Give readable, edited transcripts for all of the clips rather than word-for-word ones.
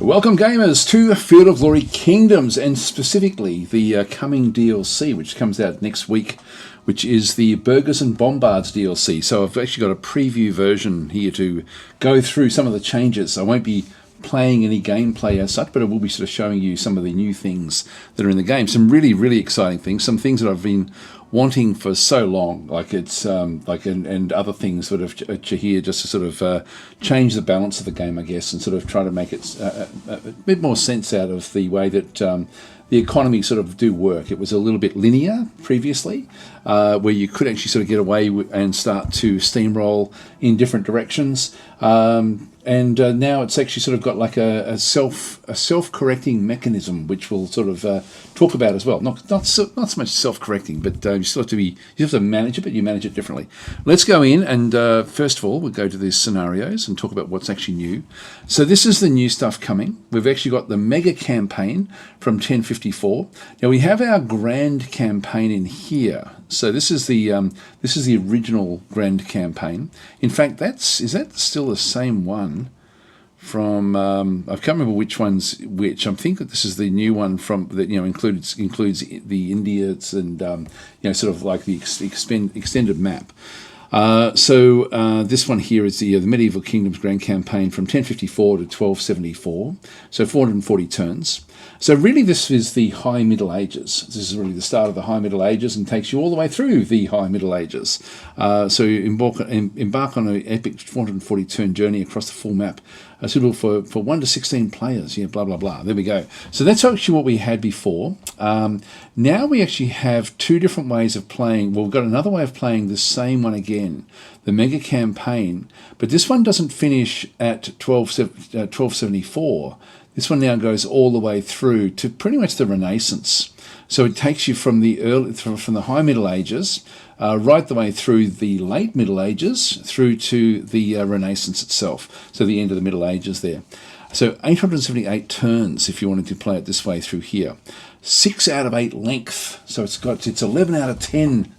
Welcome gamers to Field of Glory Kingdoms, and specifically the coming DLC which comes out next week, which is the Burghars and Bombards DLC. So I've actually got a preview version here to go through some of the changes. I won't be playing any gameplay as such, but I will be sort of showing you some of the new things that are in the game. Some really exciting things, some things that I've been wanting for so long, like it's and other things sort of here just to sort of change the balance of the game, I guess, and sort of try to make it a bit more sense out of the way that the economy sort of do work. It was a little bit linear previously, where you could actually sort of get away and start to steamroll in different directions. And now it's actually sort of got like a self-correcting mechanism, which we'll sort of talk about as well. Not so much self-correcting, but you have to manage it, but you manage it differently. Let's go in and first of all we'll go to these scenarios and talk about what's actually new. So this is the new stuff coming. We've actually got the mega campaign from 1054. Now we have our grand campaign in here. So this is the original grand campaign. In fact, is that still the same one from I can't remember which one's which. I think that this is the new one from that includes the Indians and sort of like the extended map. So this one here is the Medieval Kingdoms Grand Campaign from 1054 to 1274, so 440 turns. So really this is the High Middle Ages. This is really the start of the High Middle Ages and takes you all the way through the High Middle Ages. So you embark on an epic 440 turn journey across the full map, suitable for 1 to 16 players. Yeah, blah, blah, blah. There we go. So that's actually what we had before. Now we actually have two different ways of playing. Well, we've got another way of playing the same one again, the Mega Campaign, but this one doesn't finish at 1274. This one now goes all the way through to pretty much the Renaissance. So it takes you from the High Middle Ages right the way through the Late Middle Ages through to the Renaissance itself. So the end of the Middle Ages there. So 878 turns if you wanted to play it this way through here. 6 out of 8 length. So it's 11 out of 10.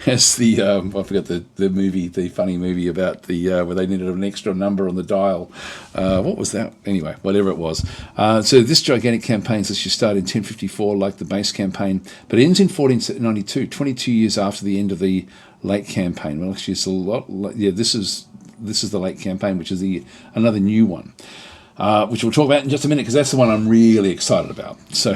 As the I forgot the movie, the funny movie about the where they needed an extra number on the dial. What was that? Anyway, whatever it was. So this gigantic campaign says you start in 1054 like the base campaign, but ends in 1492, 22 years after the end of the late campaign. Well, actually, it's a lot. Yeah, this is the late campaign, which is another new one. Which we'll talk about in just a minute, because that's the one I'm really excited about. So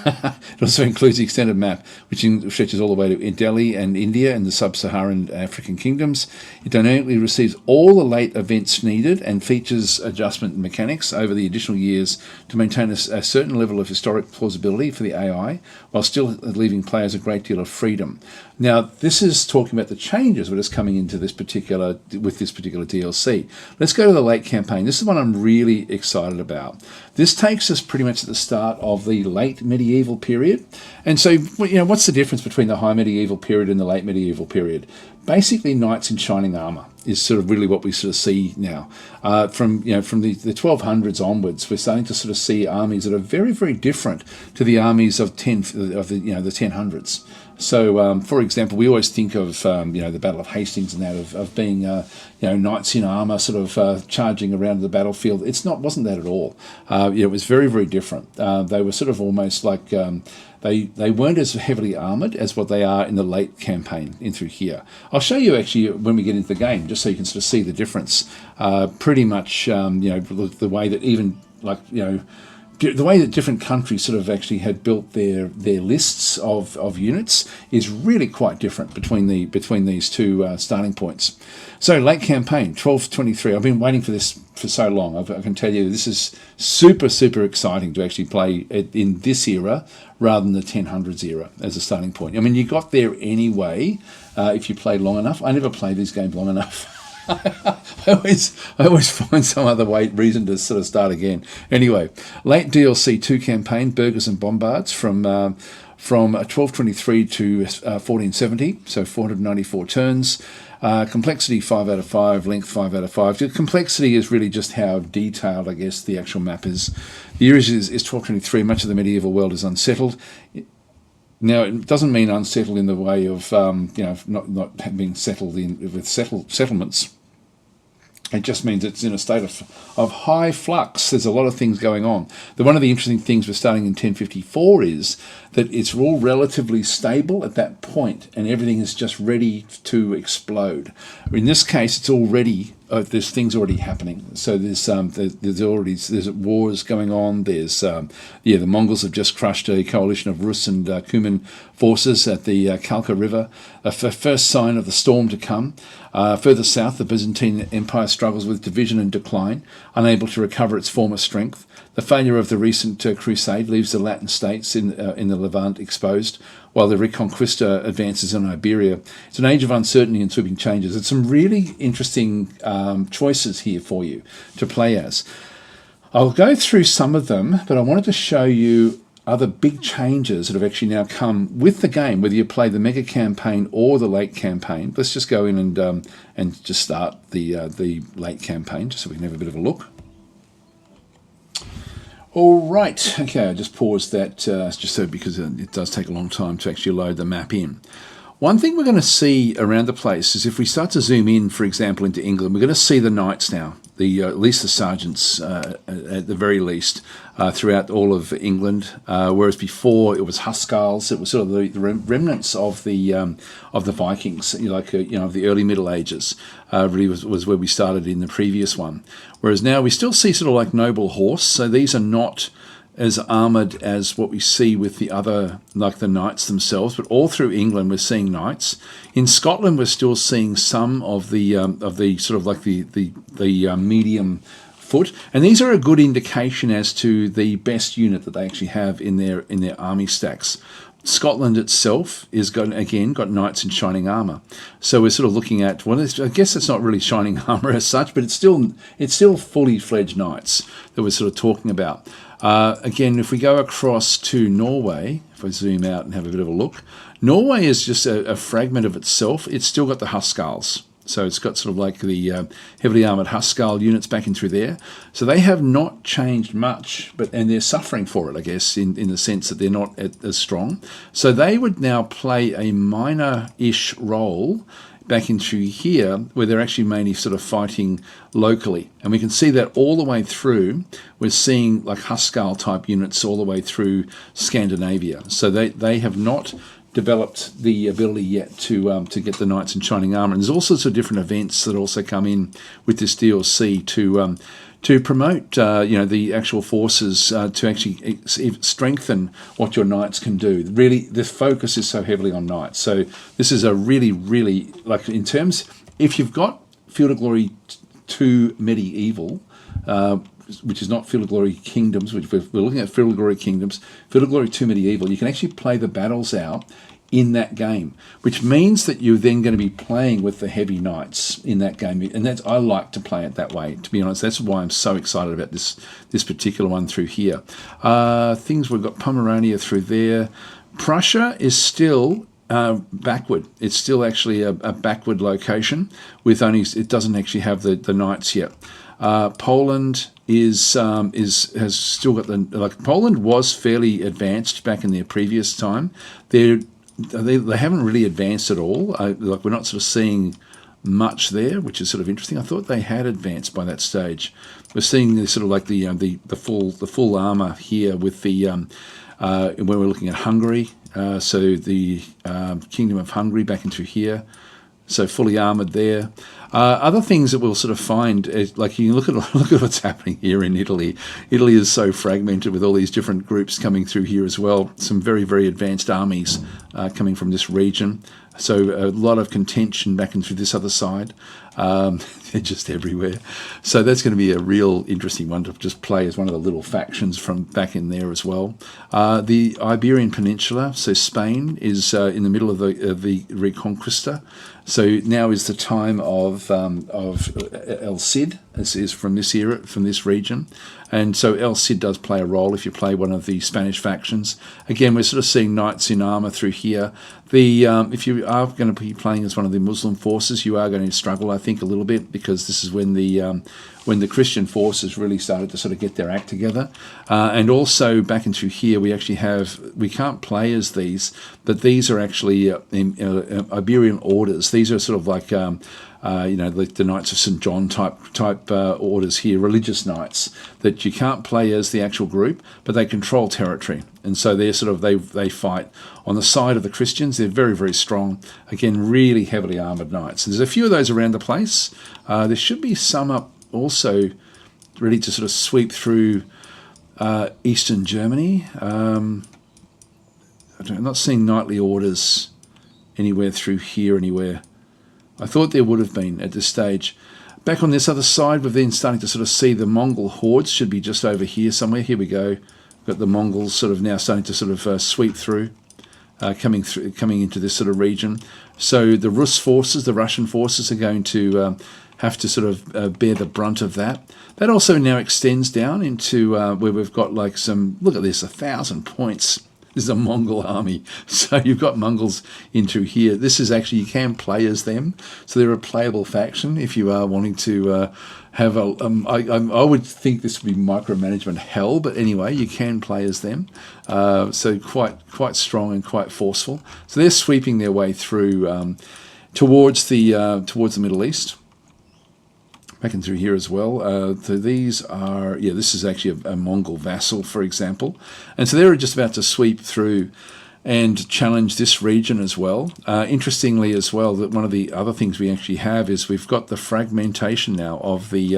it also includes the extended map, which stretches all the way to Delhi and India and the sub-Saharan African kingdoms. It dynamically receives all the late events needed and features adjustment mechanics over the additional years to maintain a certain level of historic plausibility for the AI, while still leaving players a great deal of freedom. Now, this is talking about the changes that is coming into this particular DLC. Let's go to the late campaign. This is one I'm really excited about. This takes us pretty much at the start of the late medieval period. And so, what's the difference between the high medieval period and the late medieval period? Basically, knights in shining armour is sort of really what we sort of see now. From the 1200s onwards, we're starting to sort of see armies that are very different to the armies of the 1000s. So, for example, we always think of the Battle of Hastings and that of being knights in armour sort of charging around the battlefield. Wasn't that at all. It was very different. They were sort of almost like they weren't as heavily armoured as what they are in the late campaign in through here. I'll show you actually when we get into the game, just so you can sort of see the difference. Pretty much, the way that even the way that different countries sort of actually had built their lists of units is really quite different between these two starting points. So late campaign 1223. I've been waiting for this for so long. I can tell you this is super exciting to actually play in this era rather than the 1000s era as a starting point. I mean, you got there anyway if you played long enough. I never play these games long enough. I always find some other reason to sort of start again. Anyway, late DLC 2 campaign, Burghars and Bombards from 1223 to 1470, so 494 turns. Complexity 5 out of 5, length 5 out of 5. The complexity is really just how detailed, I guess, the actual map is. The year is 1223. Much of the medieval world is unsettled. Now, it doesn't mean unsettled in the way of not being settled with settlements. It just means it's in a state of high flux. There's a lot of things going on. One of the interesting things we're starting in 1054 is that it's all relatively stable at that point, and everything is just ready to explode. In this case, it's already there's things already happening. So there's wars going on. There's the Mongols have just crushed a coalition of Rus and Cuman forces at the Kalka River. A first sign of the storm to come. Further south, the Byzantine Empire struggles with division and decline, unable to recover its former strength. The failure of the recent crusade leaves the Latin states in the Levant exposed, while the Reconquista advances in Iberia. It's an age of uncertainty and sweeping changes. It's some really interesting choices here for you to play as. I'll go through some of them, but I wanted to show you other big changes that have actually now come with the game, whether you play the mega campaign or the late campaign. Let's just go in and just start the late campaign, just so we can have a bit of a look. All right, okay, I just paused that just so because it does take a long time to actually load the map in. One thing we're going to see around the place is if we start to zoom in, for example, into England, we're going to see the knights now, at least the sergeants at the very least, throughout all of England. Whereas before it was Huscarls, it was sort of the remnants of the Vikings, of the early Middle Ages. Really was where we started in the previous one. Whereas now we still see sort of like noble horse. So these are not as armoured as what we see with the other, like the knights themselves, but all through England we're seeing knights. In Scotland we're still seeing some of the sort of like the medium foot, and these are a good indication as to the best unit that they actually have in their army stacks. Scotland itself is got knights in shining armour, so we're sort of looking at I guess it's not really shining armour as such, but it's still fully fledged knights that we're sort of talking about. Again, if we go across to Norway, if I zoom out and have a bit of a look, Norway is just a fragment of itself. It's still got the Huscarls. So it's got sort of like the heavily armoured Huscarl units back in through there. So they have not changed much, and they're suffering for it, I guess, in the sense that they're not as strong. So they would now play a minor-ish role back into here, where they're actually mainly sort of fighting locally. And we can see that all the way through. We're seeing like Huscarl type units all the way through Scandinavia. So they have not developed the ability yet to get the knights in shining armour. And there's all sorts of different events that also come in with this DLC to promote the actual forces, to actually strengthen what your knights can do. Really, the focus is so heavily on knights. So this is a really, really, like in terms, if you've got Field of Glory 2 Medieval, which is not Field of Glory Kingdoms, which we're looking at Field of Glory Kingdoms, Field of Glory 2 Medieval, you can actually play the battles out in that game, which means that you're then going to be playing with the heavy knights in that game, and I like to play it that way, to be honest. That's why I'm so excited about this particular one through here. Things we've got Pomerania through there. Prussia is still backward. It's still actually a backward location with it doesn't actually have the knights yet. Poland has still got Poland was fairly advanced back in their previous time. They haven't really advanced at all. We're not sort of seeing much there, which is sort of interesting. I thought they had advanced by that stage. We're seeing the sort of like the full armor here with the when we're looking at Hungary. So the Kingdom of Hungary back into here. So fully armoured there. Other things that we'll sort of find is, like, you look at what's happening here in Italy. Italy is so fragmented with all these different groups coming through here as well. Some very, very advanced armies coming from this region. So a lot of contention back into this other side. They're just everywhere. So that's going to be a real interesting one to just play as one of the little factions from back in there as well. The Iberian Peninsula, so Spain, is in the middle of the Reconquista. So now is the time of El Cid, as is from this era, from this region. And so El Cid does play a role if you play one of the Spanish factions. Again, we're sort of seeing knights in armour through here. If you are going to be playing as one of the Muslim forces, you are going to struggle, I think, a little bit, because this is when the Christian forces really started to sort of get their act together. And also back into here, we can't play as these, but these are actually Iberian orders. These are sort of like like the Knights of St. John type orders here, religious knights, that you can't play as the actual group, but they control territory. And so they're sort of, they fight on the side of the Christians. They're very, very strong. Again, really heavily armoured knights. And there's a few of those around the place. There should be some up also ready to sort of sweep through eastern Germany. I'm not seeing knightly orders anywhere through here anywhere. I thought there would have been at this stage. Back on this other side, we're then starting to sort of see the Mongol hordes. Should be just over here somewhere. Here we go. We've got the Mongols sort of now starting to sort of sweep through, coming into this sort of region. So the Rus forces, the Russian forces, are going to have to sort of bear the brunt of that. That also now extends down into where we've got like some, look at this, 1,000 points. This is a Mongol army. So you've got Mongols into here. This is actually, you can play as them. So they're a playable faction if you are wanting to have a... I would think this would be micromanagement hell, but anyway, you can play as them. So quite strong and quite forceful. So they're sweeping their way through towards the Middle East. Back in through here as well. So these are, this is actually a Mongol vassal, for example. And so they're just about to sweep through and challenge this region as well. Interestingly as well, that one of the other things we actually have is we've got the fragmentation now of the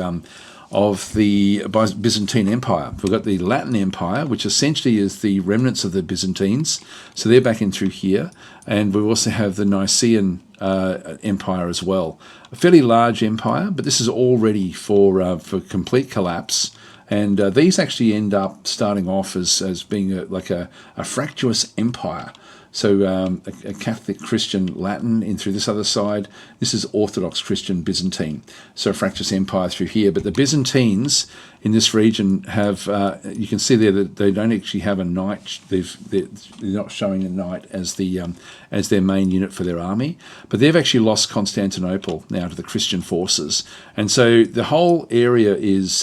Byzantine Empire. We've got the Latin Empire, which essentially is the remnants of the Byzantines. So they're back in through here. And we also have the Nicene Empire as well. A fairly large empire, but this is all ready for complete collapse. And these actually end up starting off as being like a fractious empire. So a Catholic Christian Latin in through this other side. This is Orthodox Christian Byzantine. So a fractious empire through here. But the Byzantines in this region have, you can see there that they don't actually have a knight. They're not showing a knight as their main unit for their army. But they've actually lost Constantinople now to the Christian forces. And so the whole area is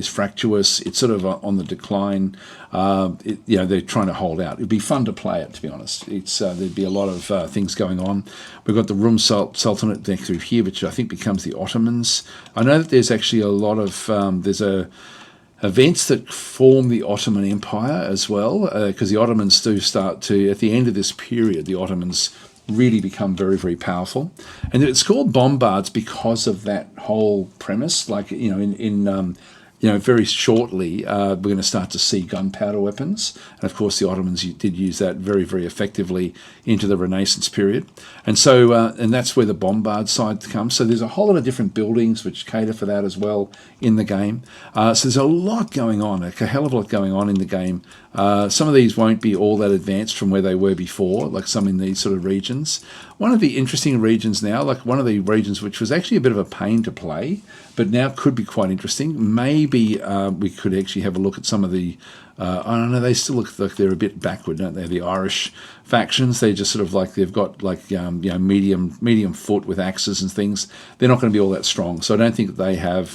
fractious. It's sort of on the decline. They're trying to hold out. It'd be fun to play it, to be honest. There'd be a lot of things going on. We've got the Rum Sultanate back through here, which I think becomes the Ottomans. I know that there's actually a lot of events that form the Ottoman Empire as well, because the Ottomans do start to, at the end of this period, the Ottomans really become very, very powerful. And it's called Bombards because of that whole premise. Like, very shortly, we're going to start to see gunpowder weapons. And of course, the Ottomans did use that very, very effectively into the Renaissance period. And so, and that's where the Bombard side comes. So there's a whole lot of different buildings which cater for that as well in the game. So there's a lot going on, a hell of a lot going on in the game. Some of these won't be all that advanced from where they were before, like some in these sort of regions. One of the interesting regions now, like one of the regions which was actually a bit of a pain to play, but now could be quite interesting. Maybe we could actually have a look at some of the, I don't know, they still look like they're a bit backward, don't they? The Irish factions, they just sort of like, they've got like, medium foot with axes and things. They're not going to be all that strong. So I don't think that they have,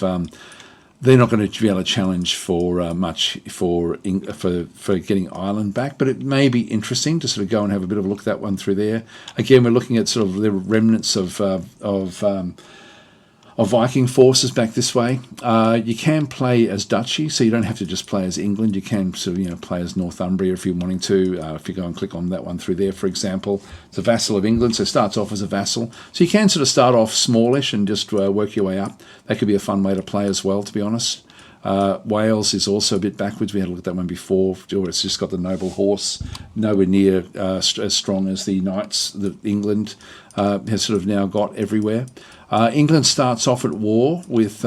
they're not going to be able to challenge for much for getting Ireland back, but it may be interesting to sort of go and have a bit of a look at that one through there. Again, we're looking at sort of the remnants of Viking forces back this way. You can play as Duchy, so you don't have to just play as England. You can sort of play as Northumbria if you're wanting to. If you go and click on that one through there, for example, it's a vassal of England, so it starts off as a vassal. So you can sort of start off smallish and just work your way up. That could be a fun way to play as well, to be honest. Wales is also a bit backwards. We had a look at that one before. It's just got the noble horse, nowhere near as strong as the knights that England has sort of now got everywhere. England starts off at war with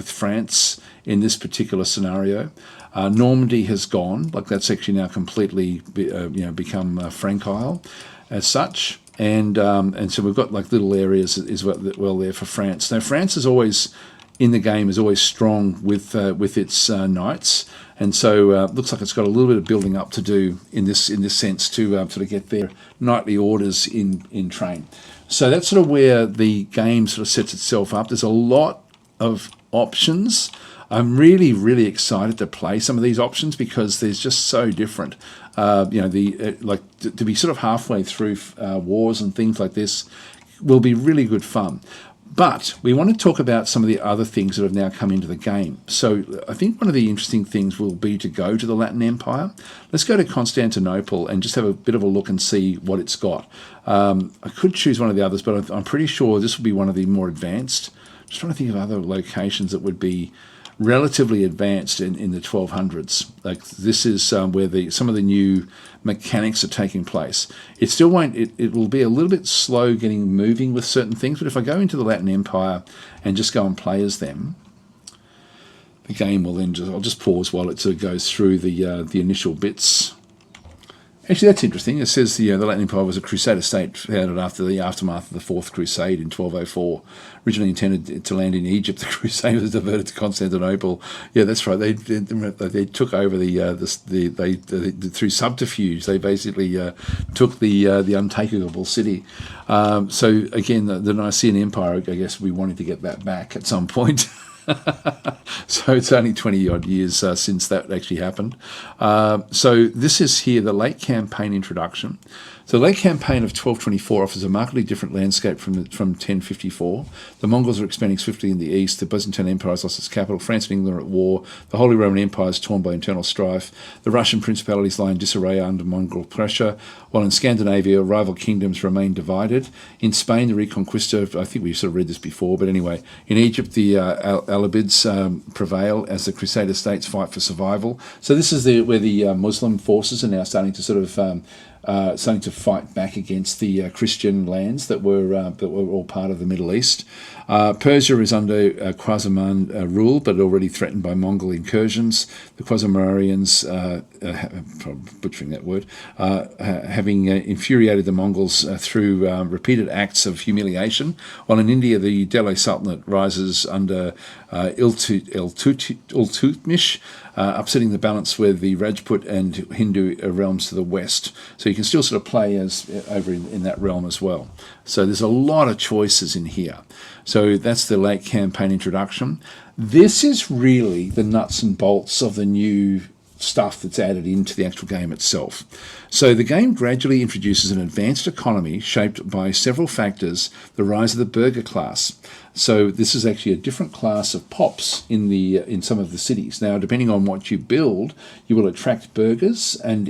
France in this particular scenario. Normandy has gone, like that's actually now completely become Frankisle as such. And so we've got like little areas as well there for France. Now France is always in the game is always strong with its knights, and so looks like it's got a little bit of building up to do in this sense to sort of get their knightly orders in train. So that's sort of where the game sort of sets itself up. There's a lot of options. I'm really, really excited to play some of these options because they're just so different. To be sort of halfway through wars and things like this will be really good fun. But we want to talk about some of the other things that have now come into the game. So I think one of the interesting things will be to go to the Latin Empire. Let's go to Constantinople and just have a bit of a look and see what it's got. I could choose one of the others, but I'm pretty sure this will be one of the more advanced. Just trying to think of other locations that would be relatively advanced in the 1200s. Like this is where some of the new mechanics are taking place. It still won't. It will be a little bit slow getting moving with certain things. But if I go into the Latin Empire and just go and play as them, the game will then I'll just pause while it sort of goes through the initial bits. Actually, that's interesting. It says the Latin Empire was a Crusader state founded after the aftermath of the Fourth Crusade in 1204. Originally intended to land in Egypt, the Crusade was diverted to Constantinople. Yeah, that's right. They took over through subterfuge. They basically took the untakeable city. So again, the Nicene Empire, I guess we wanted to get that back at some point. So it's only 20 odd years since that actually happened. So this is here the late campaign introduction. So the late campaign of 1224 offers a markedly different landscape from 1054. The Mongols are expanding swiftly in the east. The Byzantine Empire has lost its capital. France and England are at war. The Holy Roman Empire is torn by internal strife. The Russian principalities lie in disarray under Mongol pressure, while in Scandinavia, rival kingdoms remain divided. In Spain, the Reconquista, I think we've sort of read this before, but anyway, in Egypt, the Alabids prevail as the Crusader states fight for survival. So this is where the Muslim forces are now starting to sort of starting to fight back against the Christian lands that were all part of the Middle East. Persia is under Khwarazm rule, but already threatened by Mongol incursions. The Khwarazmians, butchering that word, having infuriated the Mongols through repeated acts of humiliation, while in India the Delhi Sultanate rises under Iltutmish, upsetting the balance with the Rajput and Hindu realms to the west. So you can still sort of play as over in that realm as well. So there's a lot of choices in here. So that's the late campaign introduction. This is really the nuts and bolts of the new stuff that's added into the actual game itself. So the game gradually introduces an advanced economy shaped by several factors, the rise of the burgher class. So this is actually a different class of pops in some of the cities. Now, depending on what you build, you will attract burghers, and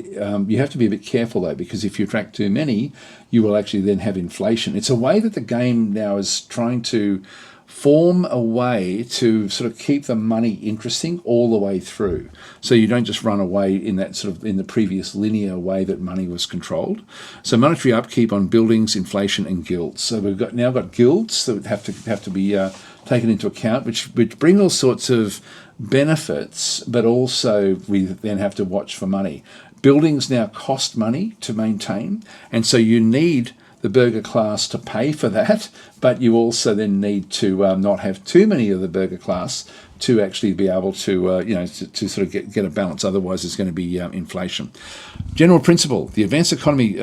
you have to be a bit careful though, because if you attract too many, you will actually then have inflation. It's a way that the game now is trying to form a way to sort of keep the money interesting all the way through. So you don't just run away in that sort of in the previous linear way that money was controlled. So monetary upkeep on buildings, inflation, and guilds. So we've now got guilds that have to be taken into account, which bring all sorts of benefits, but also we then have to watch for money. Buildings now cost money to maintain, and so you need the burgher class to pay for that, but you also then need to not have too many of the burgher class to actually be able to, to sort of get a balance. Otherwise, there's going to be inflation. General principle: the advanced economy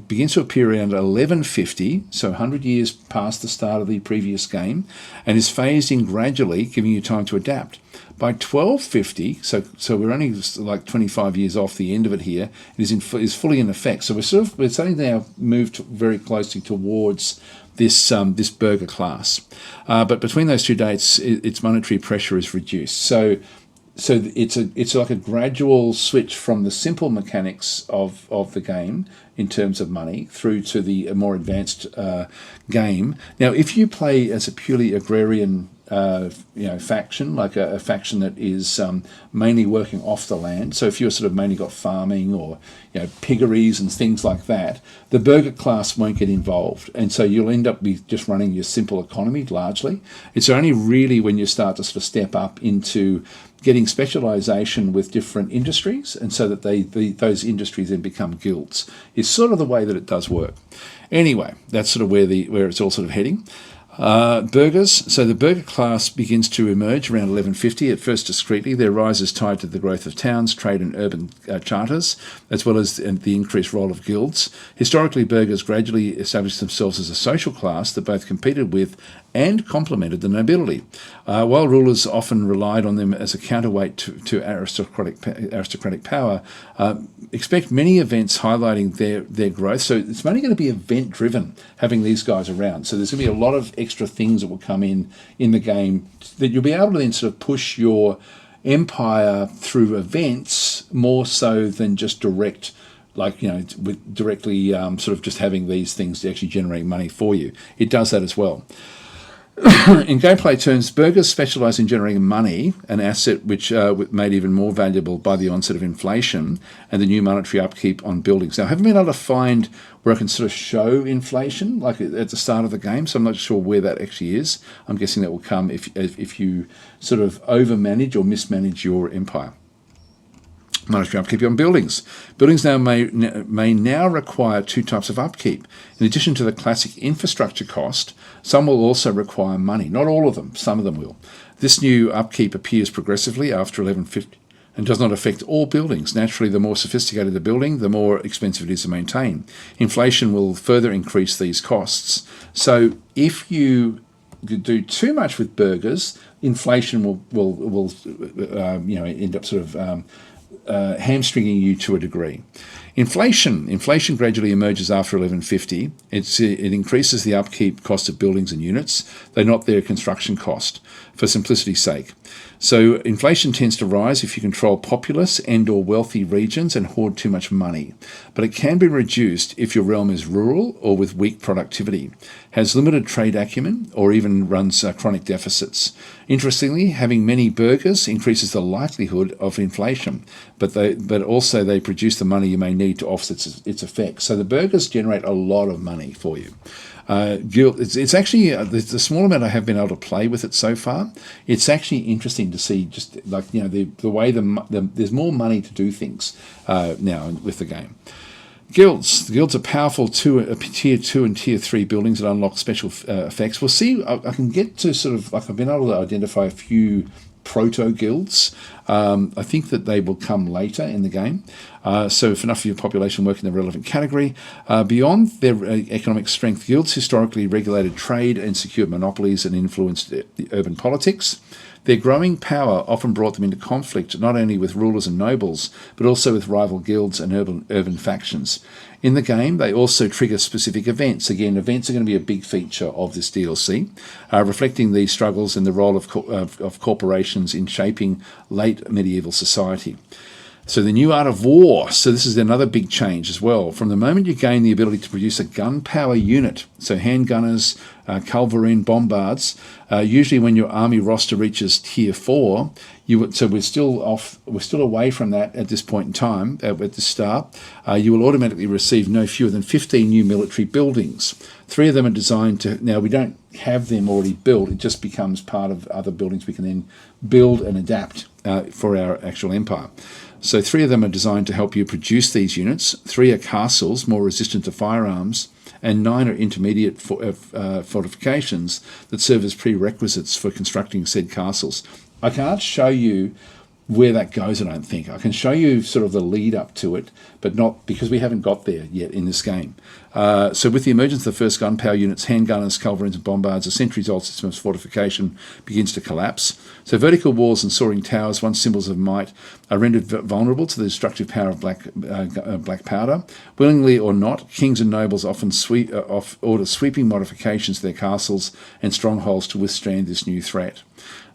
begins to appear around 1150, so 100 years past the start of the previous game, and is phased in gradually, giving you time to adapt. By 1250, so we're only like 25 years off the end of it here, it is fully in effect. So we're starting to now move very closely towards this burgher class. But between those two dates, its monetary pressure is reduced. So it's like a gradual switch from the simple mechanics of the game in terms of money through to the more advanced game. Now, if you play as a purely agrarian faction, like a faction that is mainly working off the land. So if you're sort of mainly got farming or piggeries and things like that, the burgher class won't get involved, and so you'll end up just running your simple economy largely. It's only really when you start to sort of step up into getting specialisation with different industries, and so that those industries then become guilds. Is sort of the way that it does work. Anyway, that's sort of where it's all sort of heading. Burghers. So the burgher class begins to emerge around 1150, at first discreetly. Their rise is tied to the growth of towns, trade and urban charters, as well as the increased role of guilds. Historically, burghers gradually established themselves as a social class that both competed with and complemented the nobility. While rulers often relied on them as a counterweight to aristocratic power, expect many events highlighting their growth. So it's only going to be event-driven, having these guys around. So there's going to be a lot of extra things that will come in the game that you'll be able to then sort of push your empire through events more so than just direct, like, with directly sort of just having these things to actually generate money for you. It does that as well. In gameplay terms, burghers specialise in generating money, an asset which made even more valuable by the onset of inflation and the new monetary upkeep on buildings. Now, I haven't been able to find where I can sort of show inflation, like at the start of the game, so I'm not sure where that actually is. I'm guessing that will come if you sort of overmanage or mismanage your empire. Monetary upkeep on buildings. Buildings now may now require two types of upkeep. In addition to the classic infrastructure cost, some will also require money. Not all of them, some of them will. This new upkeep appears progressively after 1150 and does not affect all buildings. Naturally, the more sophisticated the building, the more expensive it is to maintain. Inflation will further increase these costs. So if you do too much with burghers, inflation will end up sort of hamstringing you to a degree. Inflation gradually emerges after 1150. It increases the upkeep cost of buildings and units, though not their construction cost, for simplicity's sake. So inflation tends to rise if you control populous and or wealthy regions and hoard too much money. But it can be reduced if your realm is rural or with weak productivity, has limited trade acumen, or even runs chronic deficits. Interestingly, having many burghers increases the likelihood of inflation, but also they produce the money you may need to offset its effects. So the burghers generate a lot of money for you. It's actually the small amount I have been able to play with it so far. It's actually interesting to see just like the way there's more money to do things now with the game. Guilds. The guilds are powerful tier 2 and tier 3 buildings that unlock special effects. We'll see. I can get to sort of like I've been able to identify a few proto guilds. I think that they will come later in the game. So if enough of your population work in the relevant category. Beyond their economic strength, guilds historically regulated trade and secured monopolies and influenced the urban politics. Their growing power often brought them into conflict not only with rulers and nobles, but also with rival guilds and urban factions. In the game, they also trigger specific events. Again, events are going to be a big feature of this DLC, reflecting these struggles and the role of corporations in shaping late medieval society. So the new art of war. So this is another big change as well. From the moment you gain the ability to produce a gunpowder unit, so handgunners, cavalry, bombards, usually when your army roster reaches tier 4, so we're still away from that at this point in time, at the start. You will automatically receive no fewer than 15 new military buildings. 3 of them are designed to, now we don't have them already built, it just becomes part of other buildings we can then build and adapt for our actual empire. So 3 of them are designed to help you produce these units. 3 are castles, more resistant to firearms, and 9 are intermediate fortifications that serve as prerequisites for constructing said castles. I can't show you where that goes, I don't think. I can show you sort of the lead up to it, but not because we haven't got there yet in this game. So with the emergence of the first gunpowder units, handgunners, cavalry and bombards, a centuries-old system of fortification begins to collapse. So vertical walls and soaring towers, once symbols of might, are rendered vulnerable to the destructive power of black powder. Willingly or not, kings and nobles often order sweeping modifications to their castles and strongholds to withstand this new threat.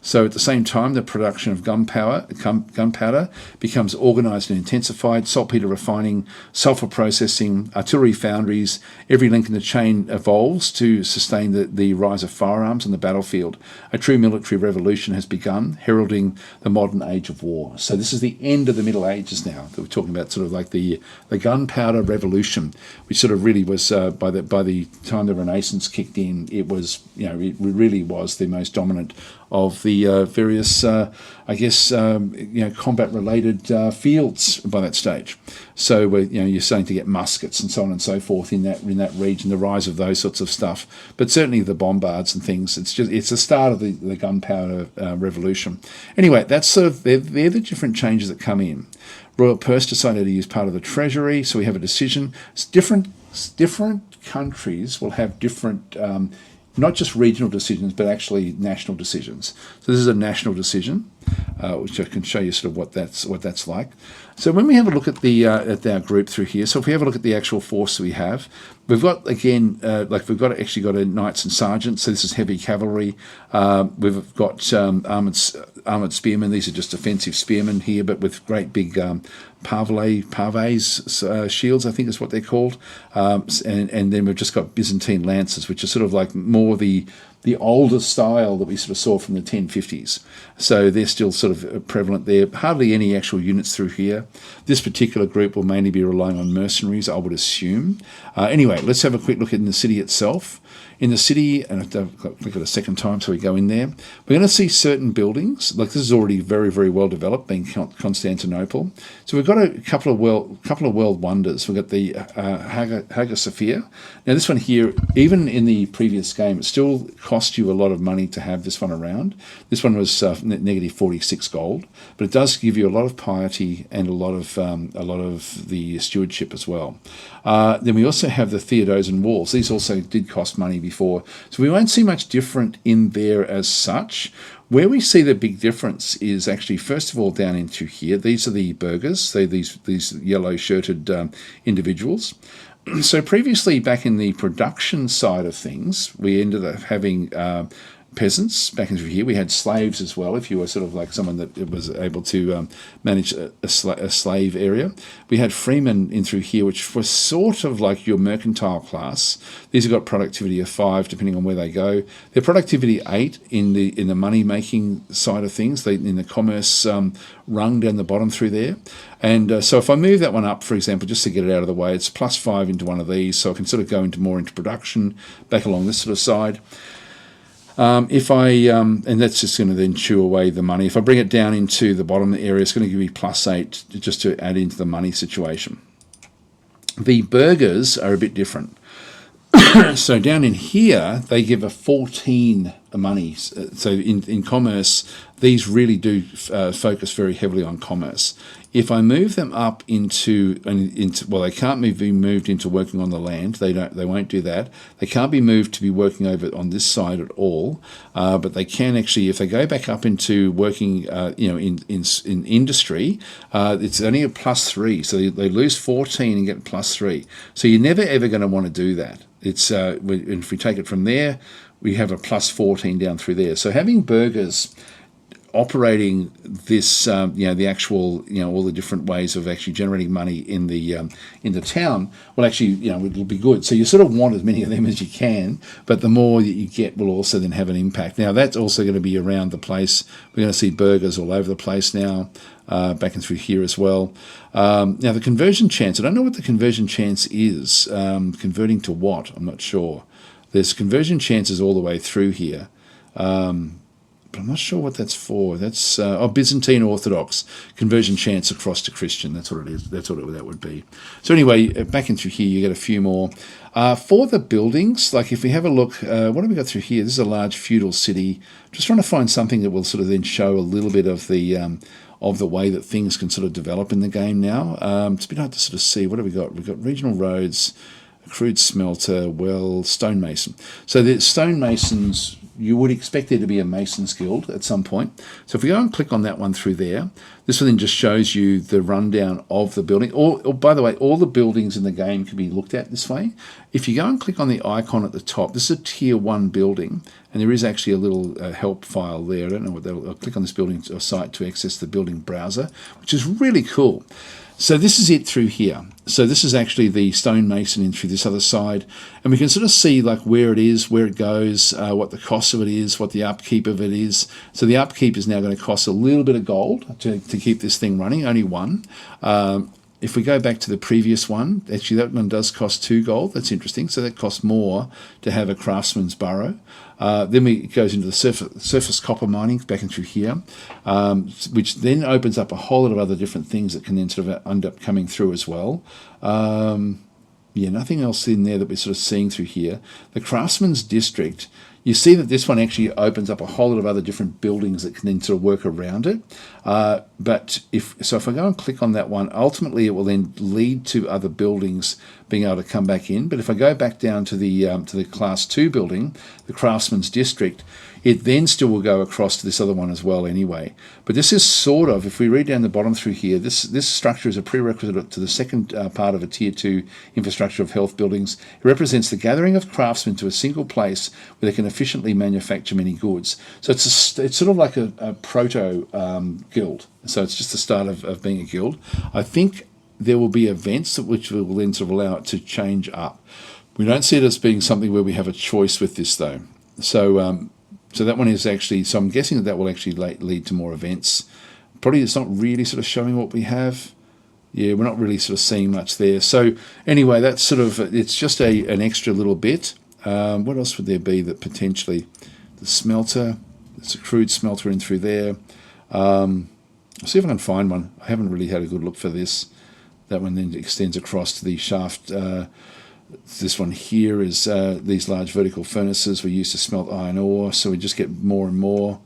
So at the same time, the production of gunpowder becomes organised and intensified. Saltpeter refining, sulphur processing, artillery foundries, every link in the chain evolves to sustain the rise of firearms on the battlefield. A true military revolution has begun, heralding the modern age of war. So this is the end of the Middle Ages now. That we're talking about sort of like the gunpowder revolution, which sort of really was by the time the Renaissance kicked in, it was it really was the most dominant of the various, combat-related fields by that stage. So you're starting to get muskets and so on and so forth in that region, the rise of those sorts of stuff. But certainly the Bombards and things, it's the start of the gunpowder revolution. Anyway, that's sort of they're the different changes that come in. Royal Purse decided to use part of the treasury, so we have a decision. It's different countries will have different, not just regional decisions, but actually national decisions. So this is a national decision, which I can show you sort of what that's like. So when we have a look at at our group through here, so if we have a look at the actual force that we have, we've got again, we've got a knights and sergeants. So this is heavy cavalry. We've got armored spearmen. These are just offensive spearmen here, but with great big paves shields, I think is what they're called. And then we've just got Byzantine lancers, which are sort of like more the older style that we sort of saw from the 1050s. So they're still sort of prevalent there. Hardly any actual units through here. This particular group will mainly be relying on mercenaries, I would assume. Anyway, let's have a quick look in the city itself. In the city, and I have to click it a second time so we go in there, we're going to see certain buildings, like this is already very, very well developed, being Constantinople. So we've got a couple of world wonders. We've got the Hagia Sophia. Now this one here, even in the previous game, it still cost you a lot of money to have this one around. This one was negative 46 gold, but it does give you a lot of piety and a lot of the stewardship as well. Then we also have the Theodosian walls. These also did cost money before, so we won't see much different in there as such. Where we see the big difference is actually, first of all, down into here. These are the Burghars, so these yellow-shirted individuals. So previously, back in the production side of things, we ended up having peasants back in through here. We had slaves as well, if you were sort of like someone that was able to manage a slave area. We had freemen in through here, which was sort of like your mercantile class. These have got productivity of 5, depending on where they go. Their productivity 8 in the money-making side of things, in the commerce rung down the bottom through there. And so if I move that one up, for example, just to get it out of the way, it's +5 into one of these, so I can sort of go more into production, back along this sort of side. And that's just going to then chew away the money. If I bring it down into the bottom area, it's going to give me +8 just to add into the money situation. The Burghars are a bit different. So down in here, they give a 14 money. So in commerce, these really do focus very heavily on commerce. If I move them up into they can't be moved into working on the land. They won't do that. They can't be moved to be working over on this side at all. But they can actually, if they go back up into working, in industry, it's only a +3. So they lose 14 and get +3. So you're never ever going to want to do that. It's if we take it from there, we have a +14 down through there. So having Burghars operating this, the actual, all the different ways of actually generating money in the town, will actually, it'll be good. So you sort of want as many of them as you can, but the more that you get will also then have an impact. Now that's also going to be around the place. We're going to see Burghars all over the place now, back and through here as well. Now the conversion chance, I don't know what the conversion chance is. Converting to what? I'm not sure. There's conversion chances all the way through here. But I'm not sure what that's for. That's Byzantine Orthodox conversion chance across to Christian. That's what it is. That's what that would be. So anyway, back in through here, you get a few more. For the buildings, like if we have a look, what have we got through here? This is a large feudal city. Just trying to find something that will sort of then show a little bit of the way that things can sort of develop in the game now. It's a bit hard to sort of see. What have we got? We've got regional roads, crude smelter, well, stonemason. So the stonemasons, you would expect there to be a Masons Guild at some point. So if we go and click on that one through there, this one then just shows you the rundown of the building. Or by the way, all the buildings in the game can be looked at this way. If you go and click on the icon at the top, this is a tier 1 building, and there is actually a little help file there. I don't know what that will. I'll click on this building or site to access the building browser, which is really cool. So this is it through here. So this is actually the stonemason in through this other side. And we can sort of see like where it is, where it goes, what the cost of it is, what the upkeep of it is. So the upkeep is now going to cost a little bit of gold to keep this thing running, only 1. if we go back to the previous one, actually that one does cost 2 gold. That's interesting. So that costs more to have a craftsman's burrow. Then it goes into the surface copper mining back in through here, which then opens up a whole lot of other different things that can then sort of end up coming through as well. Yeah, nothing else in there that we're sort of seeing through here. The craftsman's district, you see that this one actually opens up a whole lot of other different buildings that can then sort of work around it. But if I go and click on that one, ultimately it will then lead to other buildings being able to come back in. But if I go back down to the Class 2 building, the Craftsman's District, it then still will go across to this other one as well anyway. But this is sort of, if we read down the bottom through here, this structure is a prerequisite to the second part of a Tier 2 infrastructure of health buildings. It represents the gathering of craftsmen to a single place where they can efficiently manufacture many goods. So it's sort of like a proto guild. So it's just the start of being a guild. I think there will be events which will then sort of allow it to change up. We don't see it as being something where we have a choice with this though. So that one is actually, so I'm guessing that will actually lead to more events. Probably it's not really sort of showing what we have. Yeah, we're not really sort of seeing much there. So anyway, that's sort of, it's just an extra little bit. What else would there be that potentially, the smelter, there's a crude smelter in through there. I'll see if I can find one. I haven't really had a good look for this. That one then extends across to the shaft. This one here is these large vertical furnaces we use to smelt iron ore, so we just get more and more.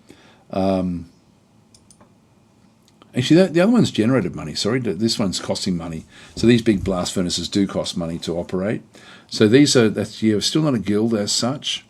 Actually, the other one's generated money. Sorry, this one's costing money. So these big blast furnaces do cost money to operate. So that's still not a guild as such.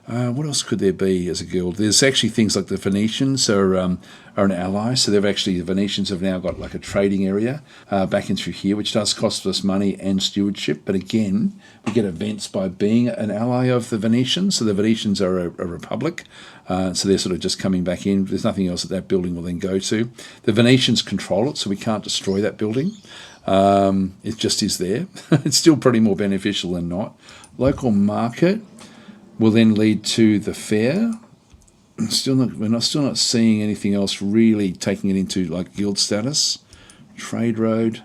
What else could there be as a guild? There's actually things like the Venetians are an ally. So the Venetians have now got like a trading area back in through here, which does cost us money and stewardship. But again, we get events by being an ally of the Venetians. So the Venetians are a republic. So they're sort of just coming back in. There's nothing else that building will then go to. The Venetians control it, so we can't destroy that building. It just is there. It's still pretty more beneficial than not. Local market will then lead to the fair. We're not seeing anything else really taking it into like guild status. Trade road,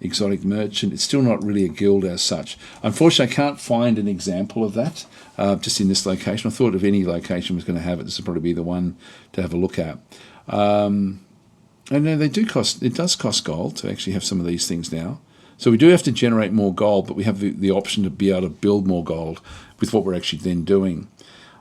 exotic merchant. It's still not really a guild as such. Unfortunately, I can't find an example of that just in this location. I thought if any location was going to have it, this would probably be the one to have a look at. And no, it does cost gold to actually have some of these things now. So we do have to generate more gold, but we have the option to be able to build more gold with what we're actually then doing.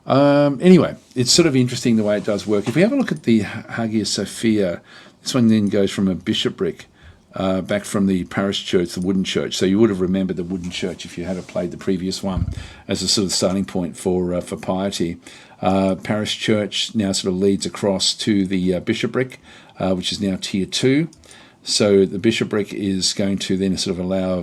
Anyway, it's sort of interesting the way it does work. If we have a look at the Hagia Sophia, this one then goes from a bishopric back from the parish church, the wooden church. So you would have remembered the wooden church if you had played the previous one as a sort of starting point for piety. Parish church now sort of leads across to the bishopric, which is now Tier 2. So the bishopric is going to then sort of allow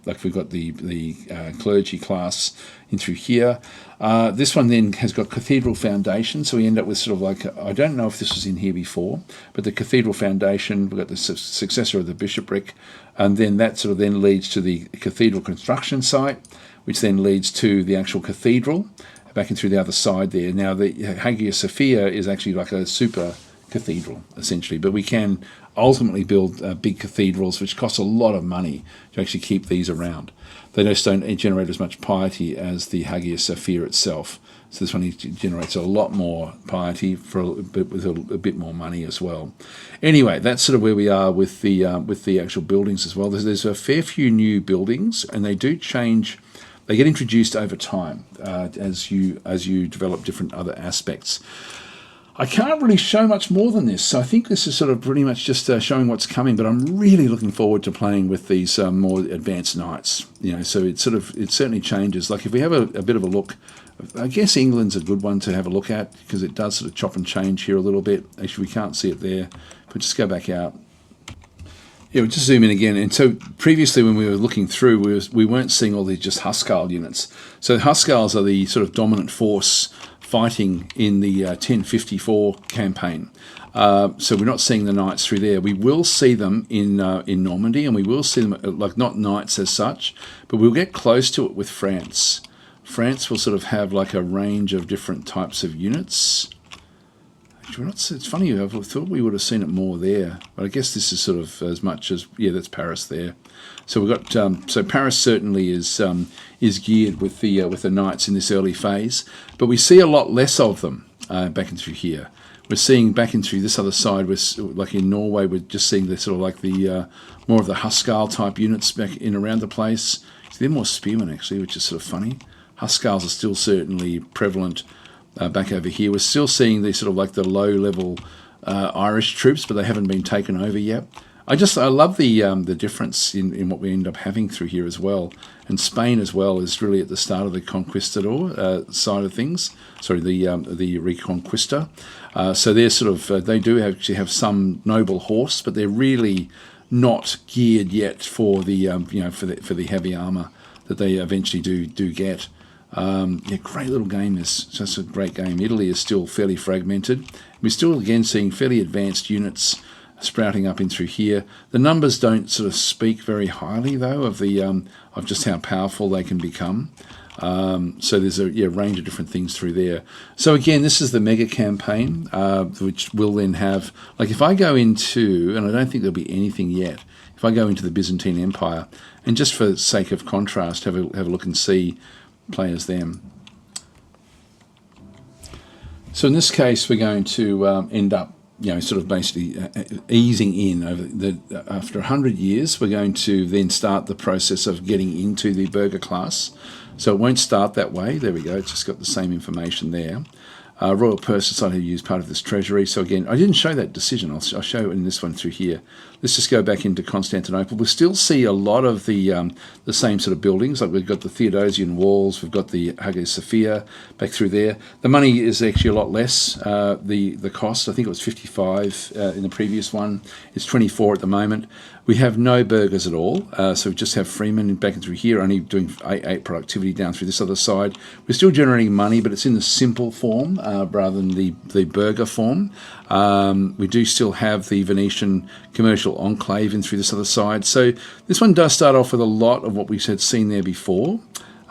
like we've got the clergy class in through here. This one then has got cathedral foundation, so we end up with sort of like, I don't know if this was in here before, but the cathedral foundation, we've got the successor of the bishopric, and then that sort of then leads to the cathedral construction site, which then leads to the actual cathedral, back in through the other side there. Now the Hagia Sophia is actually like a super cathedral, essentially, but we can ultimately build big cathedrals, which cost a lot of money to actually keep these around. They just don't generate as much piety as the Hagia Sophia itself. So this one generates a lot more piety with a bit more money as well. Anyway, that's sort of where we are with the actual buildings as well. There's a fair few new buildings, and they do change. They get introduced over time as you develop different other aspects. I can't really show much more than this, so I think this is sort of pretty much just showing what's coming, but I'm really looking forward to playing with these more advanced knights. So it certainly changes. Like if we have a bit of a look, I guess England's a good one to have a look at because it does sort of chop and change here a little bit. Actually, we can't see it there, but just go back out. Yeah, we'll just zoom in again. And so previously when we were looking through, we weren't seeing all these just Huscarl units. So Huscarls are the sort of dominant force fighting in the 1054 campaign. So we're not seeing the knights through there. We will see them in Normandy, and we will see them, like not knights as such, but we'll get close to it with France. France will sort of have like a range of different types of units. It's funny, I thought we would have seen it more there, but I guess this is sort of as much as, yeah, that's Paris there. So we've got, so Paris certainly is geared with the knights in this early phase, but we see a lot less of them back in through here. We're seeing back in through this other side, like in Norway, we're just seeing the sort of like the more of the Huscarl type units back in around the place. So they're more spearmen actually, which is sort of funny. Huscarls are still certainly prevalent back over here. We're still seeing these sort of like the low-level Irish troops, but they haven't been taken over yet. I love the difference in what we end up having through here as well. And Spain as well is really at the start of the conquistador side of things. Sorry, the Reconquista. So they're sort of they do actually have some noble horse, but they're really not geared yet for the for the heavy armour that they eventually do get. Yeah, great little game. It's just a great game. Italy is still fairly fragmented. We're still again seeing fairly advanced units sprouting up in through here. The numbers don't sort of speak very highly though of the of just how powerful they can become. So there's a range of different things through there. So again, this is the mega campaign, which will then have, like if I go into, and I don't think there'll be anything yet, if I go into the Byzantine Empire, and just for sake of contrast, have a look and see players them. So in this case, we're going to end up, sort of basically easing in over after 100 years. We're going to then start the process of getting into the Burgher class. So it won't start that way. There we go. It's just got the same information there. Royal Purse decided to use part of this treasury. So again, I didn't show that decision. I'll show it in this one through here. Let's just go back into Constantinople. We still see a lot of the same sort of buildings. Like we've got the Theodosian walls. We've got the Hagia Sophia back through there. The money is actually a lot less. The cost, I think it was 55 in the previous one. It's 24 at the moment. We have no burghers at all, so we just have freemen back and through here, only doing 8 productivity down through this other side. We're still generating money, but it's in the simple form rather than the burgher form. We do still have the Venetian commercial enclave in through this other side. So this one does start off with a lot of what we had seen there before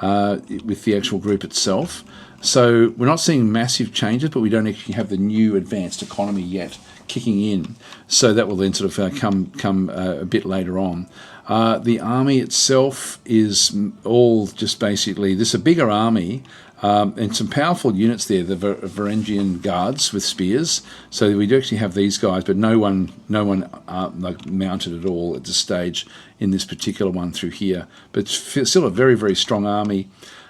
with the actual group itself. So we're not seeing massive changes, but we don't actually have the new advanced economy yet kicking in, so that will then sort of come a bit later on. The army itself is all just basically this is a bigger army and some powerful units there. The Varangian guards with spears. So we do actually have these guys, but no one like mounted at all at this stage in this particular one through here. But it's still a very, very strong army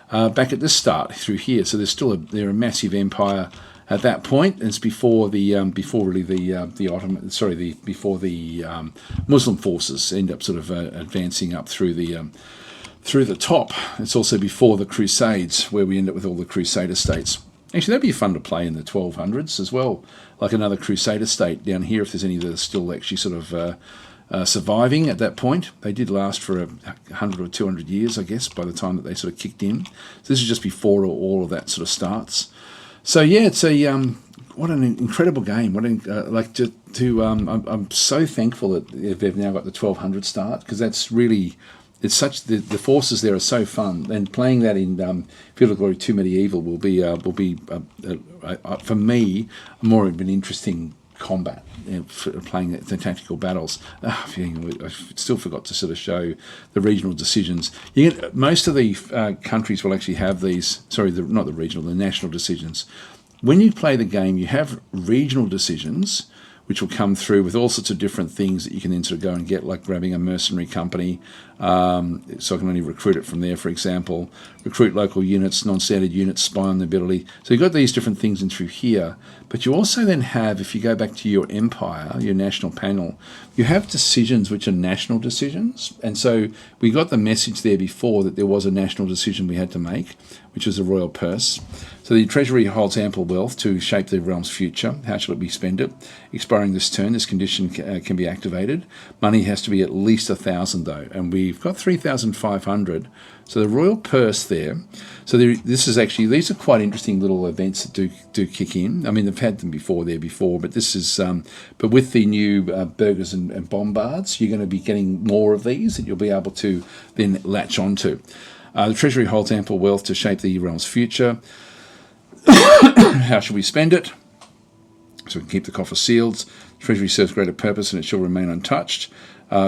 back at this start through here. So they're a massive empire. At that point, it's before the Muslim forces end up sort of advancing up through the top. It's also before the Crusades, where we end up with all the Crusader states. Actually, that'd be fun to play in the 1200s as well, like another Crusader state down here. If there's any that are still actually sort of surviving at that point, they did last for 100 or 200 years, I guess, by the time that they sort of kicked in. So this is just before all of that sort of starts. So yeah, it's what an incredible game. I'm so thankful that they've now got the 1200 start, because that's really, it's such the forces there are so fun, and playing that in Field of Glory 2 Medieval will be for me more of an interesting combat, for playing the tactical battles. I still forgot to sort of show the regional decisions. Most of the countries will actually have these, not the regional, the national decisions. When you play the game, you have regional decisions, which will come through with all sorts of different things that you can then sort of go and get, like grabbing a mercenary company. So I can only recruit it from there, for example. Recruit local units, non-standard units, spy on the ability. So you've got these different things in through here. But you also then have, if you go back to your empire, your national panel, you have decisions which are national decisions. And so we got the message there before that there was a national decision we had to make, which was the royal purse. So the treasury holds ample wealth to shape the realm's future. How shall it be spent? Expiring this turn, this condition can be activated. Money has to be at least 1,000 though, and we've got 3,500. So the royal purse there. So these are quite interesting little events that do kick in. I mean, they've had them before, but this is but with the new Burghars and Bombards, you're going to be getting more of these that you'll be able to then latch onto. The treasury holds ample wealth to shape the realm's future. How should we spend it? So to keep the coffer sealed. Treasury serves greater purpose and it shall remain untouched.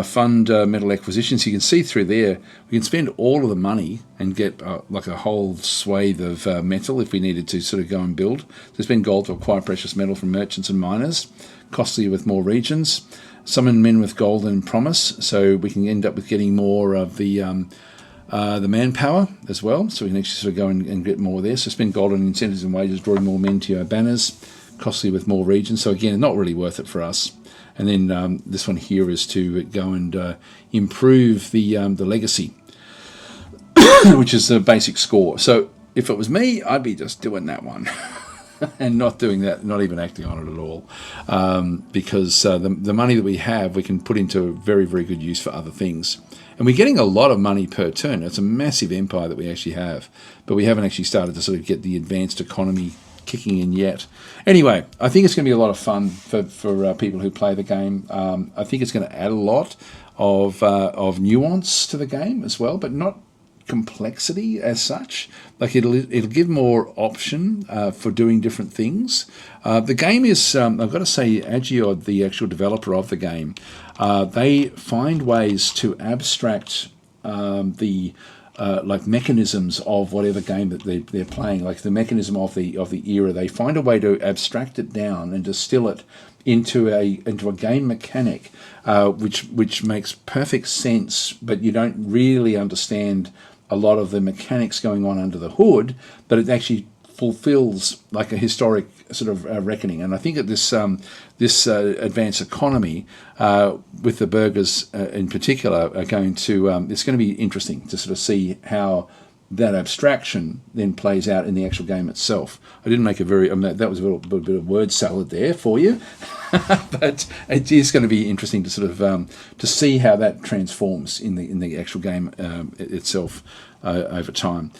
Fund metal acquisitions. You can see through there, we can spend all of the money and get like a whole swathe of metal if we needed to sort of go and build. So spend gold to acquire precious metal from merchants and miners, costly with more regions. Summon men with golden promise, so we can end up with getting more of the manpower as well. So we can actually sort of go and get more there. So spend gold on incentives and wages, drawing more men to your banners, costly with more regions. So again, not really worth it for us. And then this one here is to go and improve the legacy, which is the basic score. So if it was me, I'd be just doing that one and not doing that, not even acting on it at all, because the money that we have, we can put into very, very good use for other things. And we're getting a lot of money per turn. It's a massive empire that we actually have, but we haven't actually started to sort of get the advanced economy kicking in yet. Anyway, I think it's going to be a lot of fun for people who play the game. I think it's going to add a lot of nuance to the game as well, but not complexity as such. Like it'll give more option for doing different things. The game is, I've got to say, Agiod, the actual developer of the game, they find ways to abstract the like mechanisms of whatever game that they're playing, like the mechanism of the era. They find a way to abstract it down and distill it into a game mechanic, which makes perfect sense, but you don't really understand a lot of the mechanics going on under the hood, but it actually fulfills like a historic sort of reckoning. And I think that this advanced economy with the Burghars in particular are going to it's going to be interesting to sort of see how that abstraction then plays out in the actual game itself. I didn't make a very, that was a little bit of word salad there for you, but it is going to be interesting to sort of to see how that transforms in the actual game itself over time.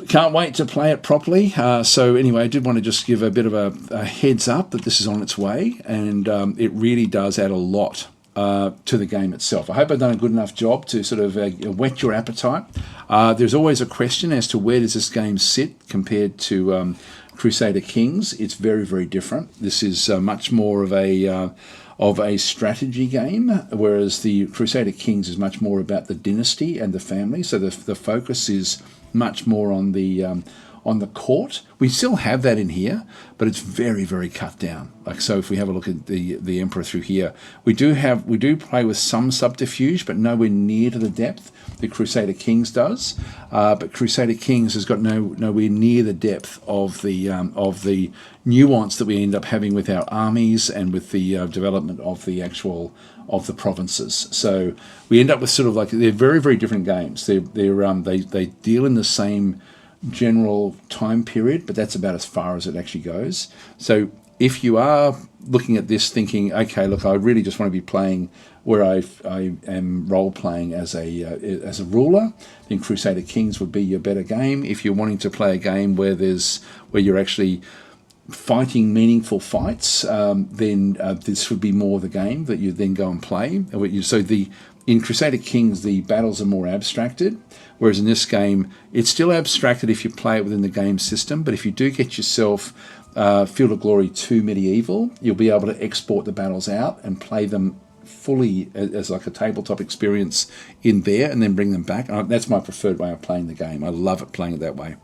Can't wait to play it properly. So anyway, I did want to just give a bit of a heads up that this is on its way, and it really does add a lot to the game itself. I hope I've done a good enough job to sort of whet your appetite. There's always a question as to where does this game sit compared to Crusader Kings. It's very, very different. This is much more of a strategy game, whereas the Crusader Kings is much more about the dynasty and the family. So the focus is much more on the court. We still have that in here, but it's very, very cut down. Like, so if we have a look at the Emperor through here, we do play with some subterfuge, but nowhere near to the depth that Crusader Kings does. But Crusader Kings has got nowhere near the depth of the nuance that we end up having with our armies and with the development of the actual of the provinces. So we end up with sort of like, they're very, very different games. They deal in the same general time period, but that's about as far as it actually goes. So if you are looking at this thinking, okay, look, I really just want to be playing where I am role playing as a ruler, then Crusader Kings would be your better game. If you're wanting to play a game where you're actually fighting meaningful fights, then this would be more the game that you then go and play. So in Crusader Kings, the battles are more abstracted, whereas in this game, it's still abstracted if you play it within the game system, but if you do get yourself Field of Glory 2 Medieval, you'll be able to export the battles out and play them fully as like a tabletop experience in there and then bring them back. That's my preferred way of playing the game. I love it playing it that way.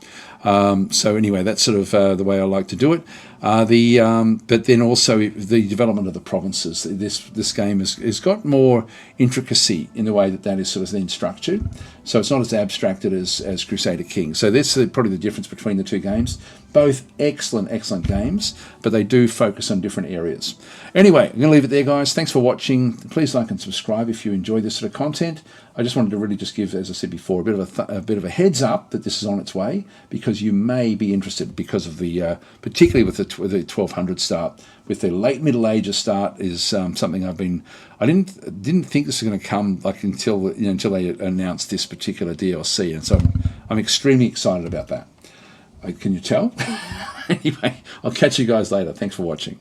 So anyway, that's sort of the way I like to do it. But then also the development of the provinces. This game has got more intricacy in the way that is sort of then structured. So it's not as abstracted as Crusader Kings. So that's probably the difference between the two games. Both excellent games, but they do focus on different areas. Anyway, I'm going to leave it there, guys. Thanks for watching. Please like and subscribe if you enjoy this sort of content. I just wanted to really just give, as I said before, a bit of a heads up that this is on its way, because you may be interested because of the, particularly with the 1200 start, with the late Middle Ages start is something I didn't think this was going to come like until they announced this particular DLC, and so I'm extremely excited about that. Can you tell? Anyway, I'll catch you guys later. Thanks for watching.